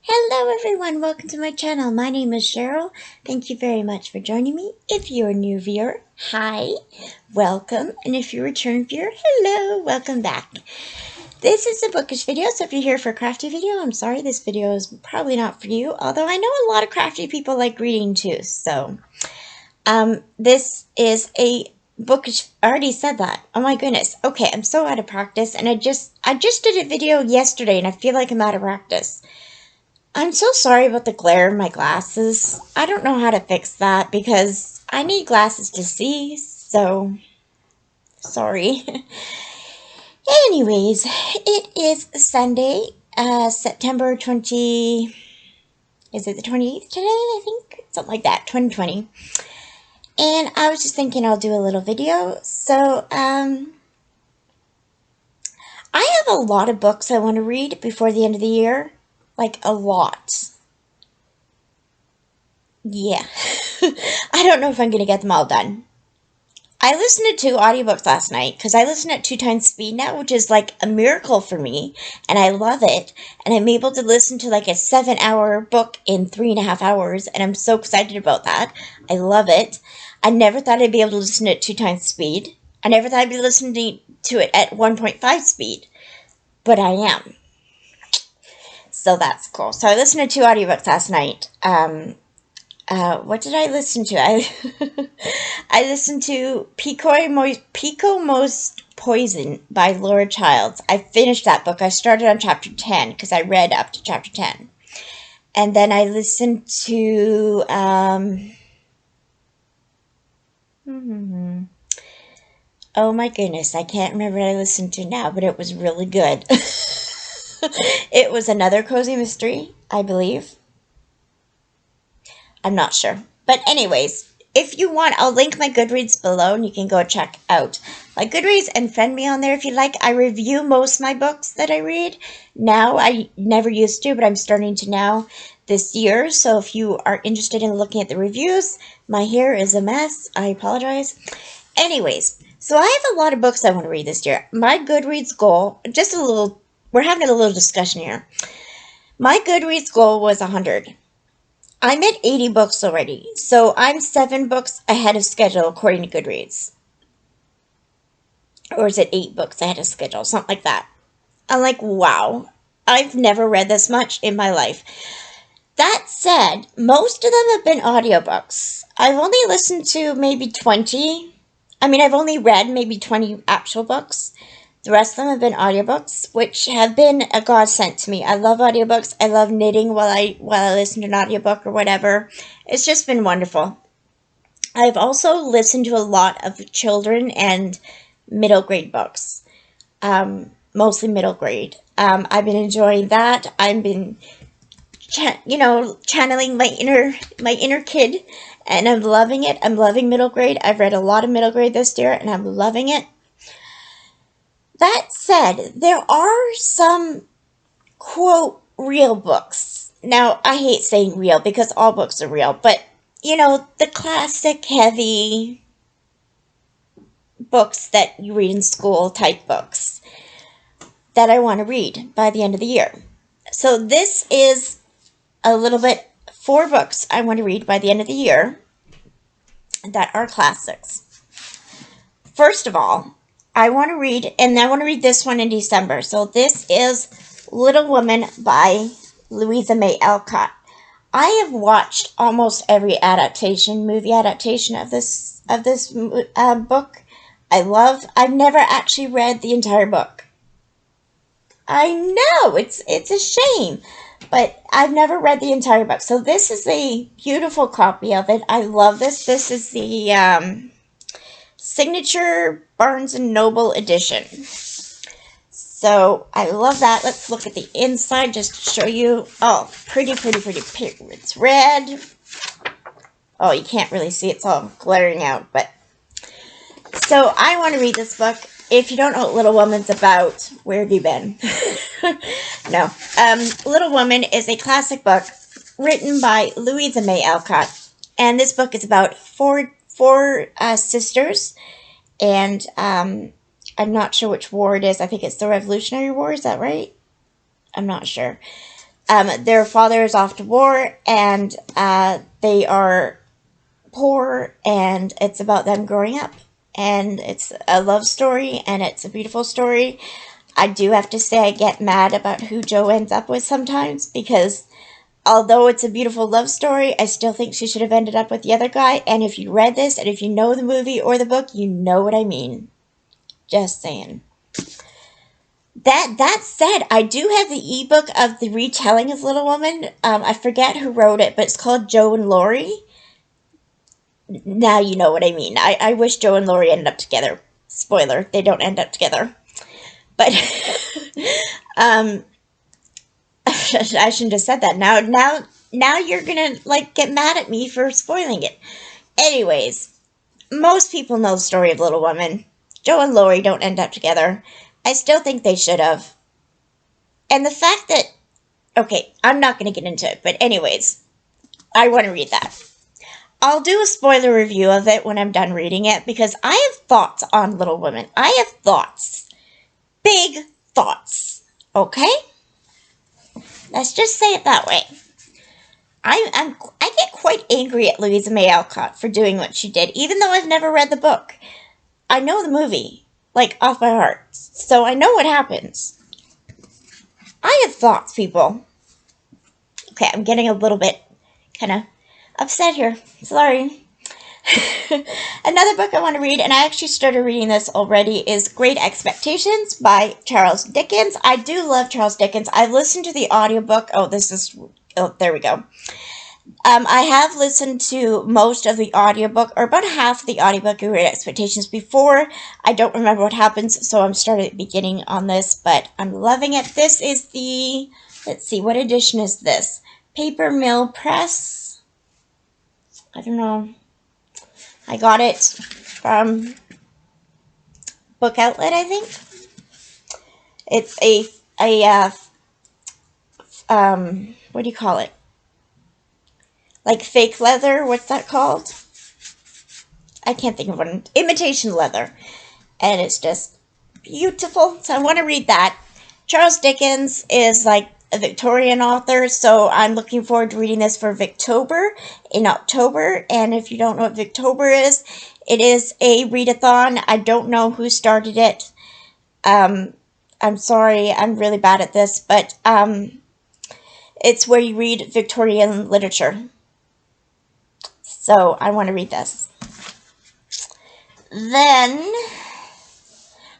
Hello everyone, welcome to my channel. My name is Cheryl. Thank you very much for joining me. If you're a new viewer, hi, welcome. And if you're a return viewer, hello, welcome back. This is a bookish video, so if you're here for a crafty video, I'm sorry this video is probably not for you. Although I know a lot of crafty people like reading too, so. This is a bookish, I already said that. Oh my goodness. Okay, I'm so out of practice and I just did a video yesterday and I feel like I'm out of practice. I'm so sorry about the glare in my glasses. I don't know how to fix that because I need glasses to see, so sorry. Anyways, it is Sunday, September 20, is it the 28th today, I think? Something like that, 2020. And I was just thinking I'll do a little video. So, I have a lot of books I want to read before the end of the year. Like, a lot. Yeah. I don't know if I'm going to get them all done. I listened to 2 audiobooks last night because I listen at 2 times speed now, which is like a miracle for me, and I love it. And I'm able to listen to like a 7-hour book in 3.5 hours, and I'm so excited about that. I love it. I never thought I'd be able to listen at 2 times speed. I never thought I'd be listening to it at 1.5 speed, but I am. So that's cool. So I listened to 2 audiobooks last night. What did I listen to? I listened to Pico Most Poison by Laura Childs. I finished that book. I started on chapter 10 because I read up to chapter 10. And then I listened to oh my goodness, I can't remember what I listened to now, but it was really good. It was another cozy mystery, I believe. I'm not sure. But anyways, if you want, I'll link my Goodreads below and you can go check out my Goodreads and friend me on there if you like. I review most of my books that I read. Now, I never used to, but I'm starting to now this year. So if you are interested in looking at the reviews, my hair is a mess. I apologize. Anyways, so I have a lot of books I want to read this year. My Goodreads goal, we're having a little discussion here. My Goodreads goal was 100. I'm at 80 books already, so I'm 7 books ahead of schedule according to Goodreads. Or is it 8 books ahead of schedule? Something like that. I'm like, wow, I've never read this much in my life. That said, most of them have been audiobooks. I've only listened to maybe 20. I've only read maybe 20 actual books. The rest of them have been audiobooks, which have been a godsend to me. I love audiobooks. I love knitting while I listen to an audiobook or whatever. It's just been wonderful. I've also listened to a lot of children and middle grade books, mostly middle grade. I've been enjoying that. I've been, channeling my inner kid, and I'm loving it. I'm loving middle grade. I've read a lot of middle grade this year, and I'm loving it. That said, there are some, quote, real books. Now, I hate saying real because all books are real, but, the classic heavy books that you read in school type books that I want to read by the end of the year. So this is a little bit 4 books I want to read by the end of the year that are classics. First of all, I want to read this one in December. So this is Little Women by Louisa May Alcott. I have watched almost every movie adaptation of this book. I've never actually read the entire book. I know, it's a shame, but I've never read the entire book. So this is a beautiful copy of it. I love this. This is the signature Barnes & Noble edition. So I love that. Let's look at the inside just to show you. Oh, pretty. It's red. Oh, you can't really see. It's all glaring out. But so I want to read this book. If you don't know what Little Woman's about, where have you been? No. Little Woman is a classic book written by Louisa May Alcott. And this book is about four sisters. And I'm not sure which war it is. I think it's the Revolutionary War. Is that right? I'm not sure. Their father is off to war, and they are poor, and it's about them growing up. And it's a love story, and it's a beautiful story. I do have to say I get mad about who Jo ends up with sometimes, because although it's a beautiful love story, I still think she should have ended up with the other guy. And if you read this, and if you know the movie or the book, you know what I mean. Just saying. That said, I do have the ebook of the retelling of Little Woman. I forget who wrote it, but it's called Jo and Laurie. Now you know what I mean. I wish Jo and Laurie ended up together. Spoiler, they don't end up together. But I shouldn't have said that. Now you're gonna like get mad at me for spoiling it. Anyways, most people know the story of Little Woman. Jo and Laurie don't end up together. I still think they should have. And the fact that, okay, I'm not going to get into it, but anyways, I want to read that. I'll do a spoiler review of it when I'm done reading it, because I have thoughts on Little Women. I have thoughts. Big thoughts. Okay? Let's just say it that way. I get quite angry at Louisa May Alcott for doing what she did, even though I've never read the book. I know the movie, like, off by heart, so I know what happens. I have thoughts, people. Okay, I'm getting a little bit kind of upset here. Sorry. Another book I want to read, and I actually started reading this already, is Great Expectations by Charles Dickens. I do love Charles Dickens. I listened to the audiobook. Oh, there we go. I have listened to most of the audiobook, or about half of the audiobook of Great Expectations before. I don't remember what happens, so I'm starting at the beginning on this, but I'm loving it. This is the, let's see, what edition is this? Paper Mill Press. I don't know. I got it from Book Outlet, I think. It's what do you call it? Like fake leather, what's that called? I can't think of one. Imitation leather. And it's just beautiful. So I want to read that. Charles Dickens is like a Victorian author, so I'm looking forward to reading this for Victober in October. And if you don't know what Victober is, it is a readathon. I don't know who started it. I'm sorry, I'm really bad at this, but it's where you read Victorian literature. So I want to read this. Then,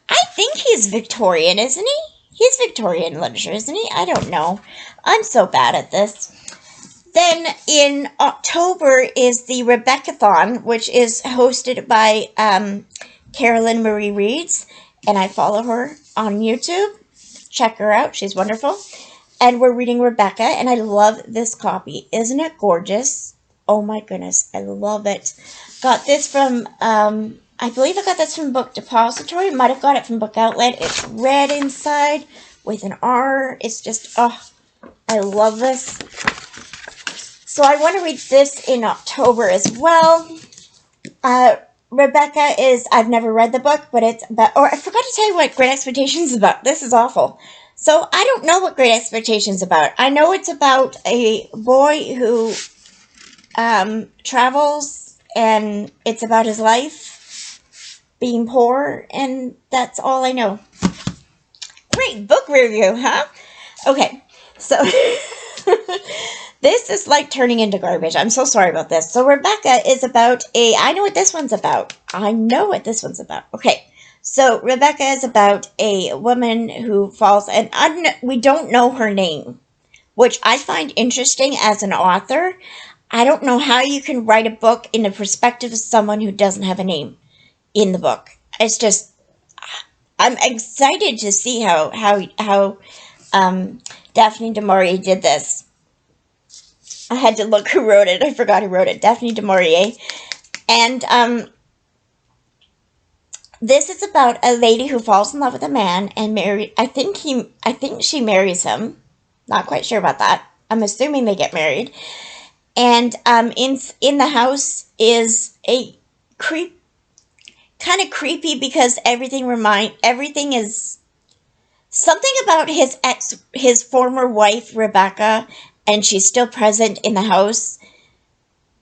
I think he's Victorian, isn't he? He's Victorian literature, isn't he? I don't know. I'm so bad at this. Then in October is the Rebeccathon, which is hosted by Carolyn Marie Reeds, and I follow her on YouTube. Check her out. She's wonderful. And we're reading Rebecca, and I love this copy. Isn't it gorgeous? Oh my goodness, I love it. Got this from, I believe I got this from Book Depository. Might have got it from Book Outlet. It's red inside with an R. It's just, oh, I love this. So I want to read this in October as well. Rebecca is, I've never read the book, but it's about, or I forgot to tell you what Great Expectations is about. This is awful. So I don't know what Great Expectations is about. I know it's about a boy who travels, and it's about his life being poor, and that's all I know. Great book review, huh? Okay, so this is like turning into garbage. I'm so sorry about this. So Rebecca is about I know what this one's about. Okay, so Rebecca is about a woman who falls, and we don't know her name, which I find interesting as an author. I don't know how you can write a book in the perspective of someone who doesn't have a name in the book. It's just, I'm excited to see how Daphne du Maurier did this. I had to look who wrote it. I forgot who wrote it. Daphne du Maurier. And this is about a lady who falls in love with a man and I think she marries him. Not quite sure about that. I'm assuming they get married. And in the house is a kind of creepy, because everything is Something about his former wife, Rebecca, and she's still present in the house,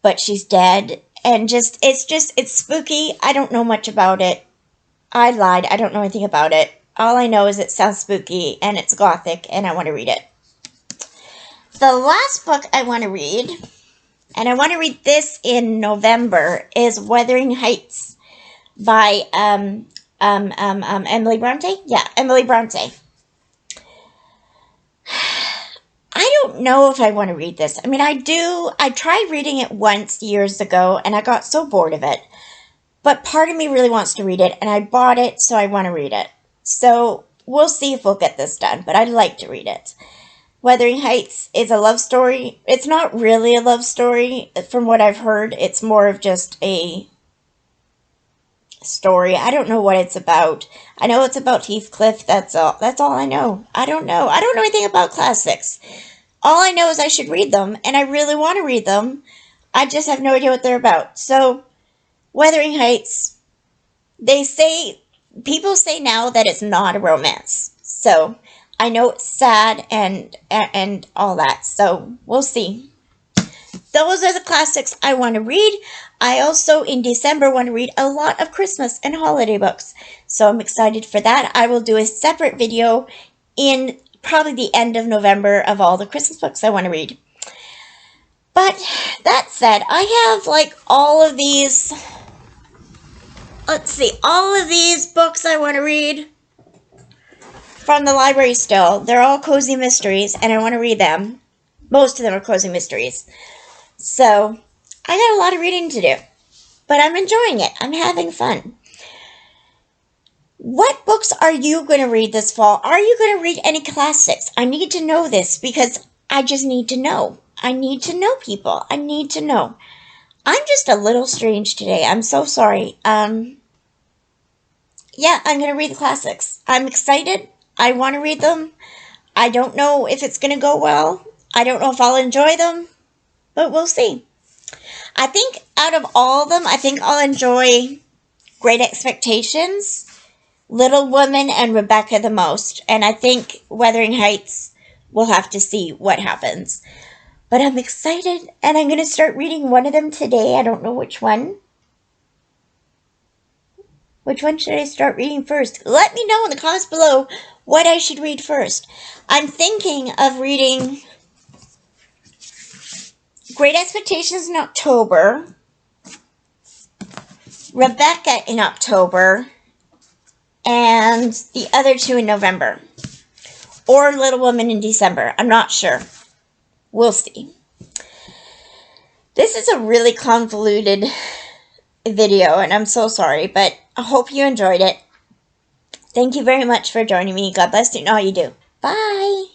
but she's dead. And it's spooky. I don't know much about it. I lied. I don't know anything about it. All I know is it sounds spooky and it's gothic and I want to read it. The last book I want to read, and I want to read this in November, is Wuthering Heights by Emily Bronte? Yeah, Emily Bronte. I don't know if I want to read this. I mean, I do. I tried reading it once years ago and I got so bored of it. But part of me really wants to read it and I bought it, so I want to read it. So we'll see if we'll get this done, but I'd like to read it. Wuthering Heights is a love story. It's not really a love story from what I've heard. It's more of just a story. I don't know what it's about. I know it's about Heathcliff. That's all I know. I don't know anything about classics. All I know is I should read them, and I really want to read them. I just have no idea what they're about. So, Wuthering Heights, people say now that it's not a romance. So, I know it's sad and all that. So, we'll see. Those are the classics I want to read. I also, in December, want to read a lot of Christmas and holiday books. So I'm excited for that. I will do a separate video in probably the end of November of all the Christmas books I want to read. But that said, I have like all of these, all of these books I want to read from the library still. They're all cozy mysteries and I want to read them. Most of them are cozy mysteries. So, I got a lot of reading to do, but I'm enjoying it. I'm having fun. What books are you going to read this fall? Are you going to read any classics? I need to know this because I just need to know. I need to know, people. I need to know. I'm just a little strange today. I'm so sorry. Yeah, I'm going to read the classics. I'm excited. I want to read them. I don't know if it's going to go well. I don't know if I'll enjoy them. But we'll see. I think out of all of them, I think I'll enjoy Great Expectations, Little Women, and Rebecca the most. And I think Wuthering Heights, we'll have to see what happens. But I'm excited, and I'm going to start reading one of them today. I don't know which one. Which one should I start reading first? Let me know in the comments below what I should read first. I'm thinking of reading Great Expectations in October, Rebecca in October, and the other two in November. Or Little Women in December. I'm not sure. We'll see. This is a really convoluted video, and I'm so sorry, but I hope you enjoyed it. Thank you very much for joining me. God bless you and all you do. Bye!